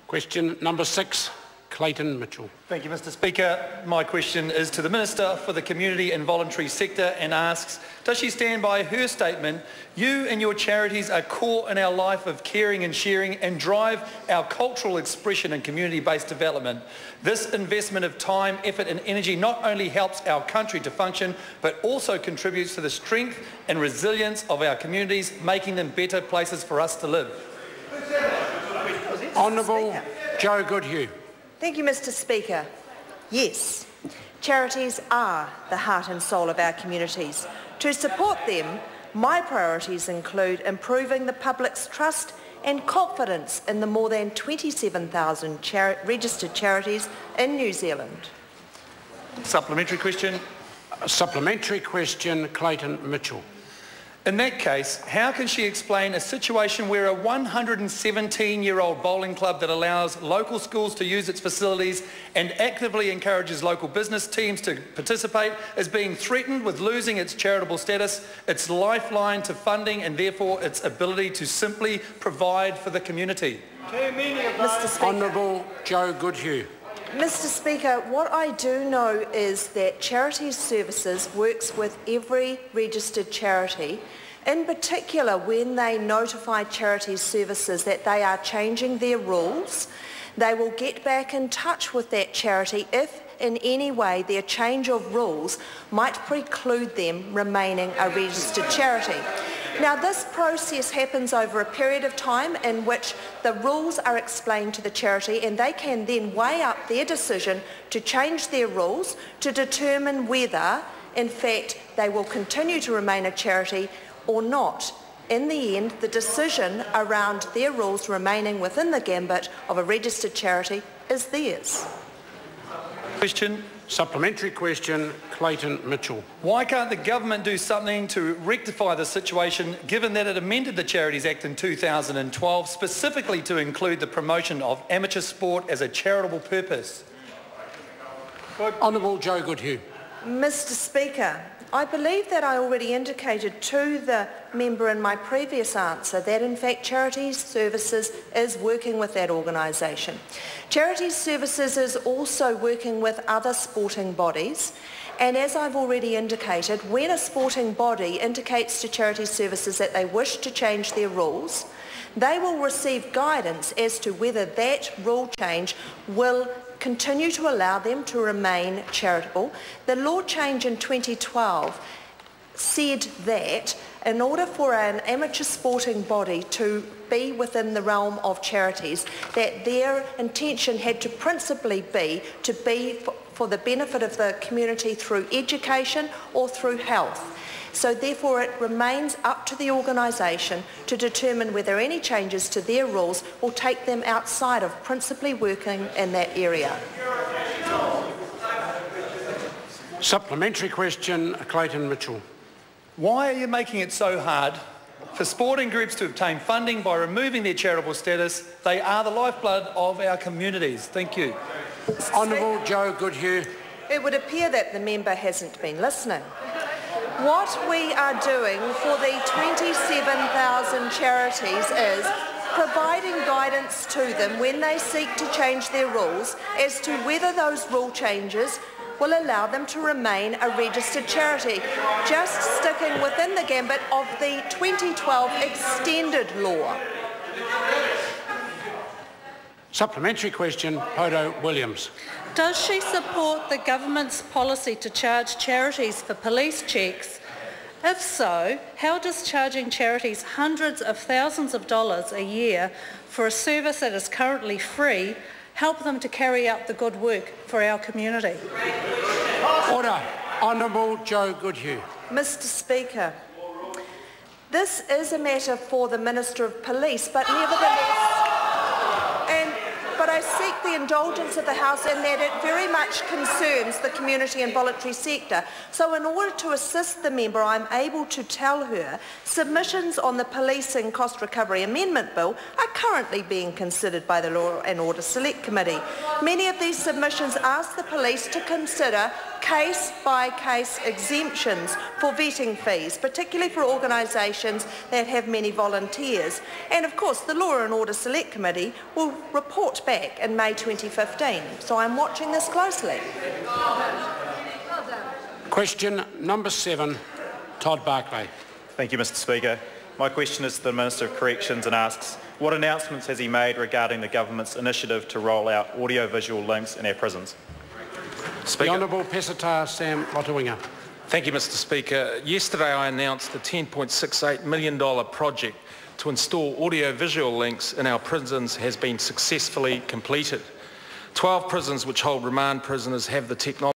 Question number 6, Clayton Mitchell. Thank you, Mr Speaker. My question is to the Minister for the Community and Voluntary Sector and asks, does she stand by her statement, "You and your charities are core in our life of caring and sharing and drive our cultural expression and community-based development. This investment of time, effort and energy not only helps our country to function, but also contributes to the strength and resilience of our communities, making them better places for us to live." Honourable Joe Goodhue. Thank you, Mr Speaker. Yes, charities are the heart and soul of our communities. To support them, my priorities include improving the public's trust and confidence in the more than 27,000 registered charities in New Zealand. Supplementary question. Supplementary question, Clayton Mitchell. In that case, how can she explain a situation where a 117-year-old bowling club that allows local schools to use its facilities and actively encourages local business teams to participate is being threatened with losing its charitable status, its lifeline to funding and therefore its ability to simply provide for the community? Mr Speaker. Honourable Joe Goodhue. Mr Speaker, what I do know is that Charities Services works with every registered charity, in particular when they notify Charities Services that they are changing their rules. They will get back in touch with that charity if in any way their change of rules might preclude them remaining a registered charity. Now, this process happens over a period of time in which the rules are explained to the charity and they can then weigh up their decision to change their rules to determine whether, in fact, they will continue to remain a charity or not. In the end, the decision around their rules remaining within the gambit of a registered charity is theirs. Question. Supplementary question, Clayton Mitchell. Why can't the government do something to rectify the situation, given that it amended the Charities Act in 2012 specifically to include the promotion of amateur sport as a charitable purpose? Honourable Joe Goodhue. Mr Speaker, I believe that I already indicated to the member in my previous answer that in fact Charities Services is working with that organisation. Charities Services is also working with other sporting bodies, and as I've already indicated, when a sporting body indicates to Charities Services that they wish to change their rules, they will receive guidance as to whether that rule change will continue to allow them to remain charitable. The law change in 2012 said that in order for an amateur sporting body to be within the realm of charities, that their intention had to principally be to be for the benefit of the community through education or through health. So therefore it remains up to the organisation to determine whether any changes to their rules will take them outside of principally working in that area. Supplementary question, Clayton Mitchell. Why are you making it so hard for sporting groups to obtain funding by removing their charitable status? They are the lifeblood of our communities. Thank you. Honourable Joe Goodhue. It would appear that the member hasn't been listening. What we are doing for the 27,000 charities is providing guidance to them when they seek to change their rules as to whether those rule changes will allow them to remain a registered charity, just sticking within the gambit of the 2012 extended law. Supplementary question, Hodo Williams. Does she support the government's policy to charge charities for police checks? If so, how does charging charities hundreds of thousands of dollars a year for a service that is currently free help them to carry out the good work for our community? Order. Honourable Joe Goodhue. Mr Speaker, this is a matter for the Minister of Police, but nevertheless, but I seek the indulgence of the House in that it very much concerns the community and voluntary sector. So in order to assist the member, I'm able to tell her submissions on the Policing Cost Recovery Amendment Bill are currently being considered by the Law and Order Select Committee. Many of these submissions ask the police to consider case-by-case exemptions for vetting fees, particularly for organisations that have many volunteers. And of course, the Law and Order Select Committee will report back in May 2015. So I'm watching this closely. Question number 7, Todd Barclay. Thank you, Mr Speaker. My question is to the Minister of Corrections and asks, what announcements has he made regarding the government's initiative to roll out audio-visual links in our prisons? The Honourable Pesata Sam Lotawinga. Thank you, Mr Speaker. Yesterday I announced the $10.68 million project to install audio-visual links in our prisons has been successfully completed. 12 prisons which hold remand prisoners have the technology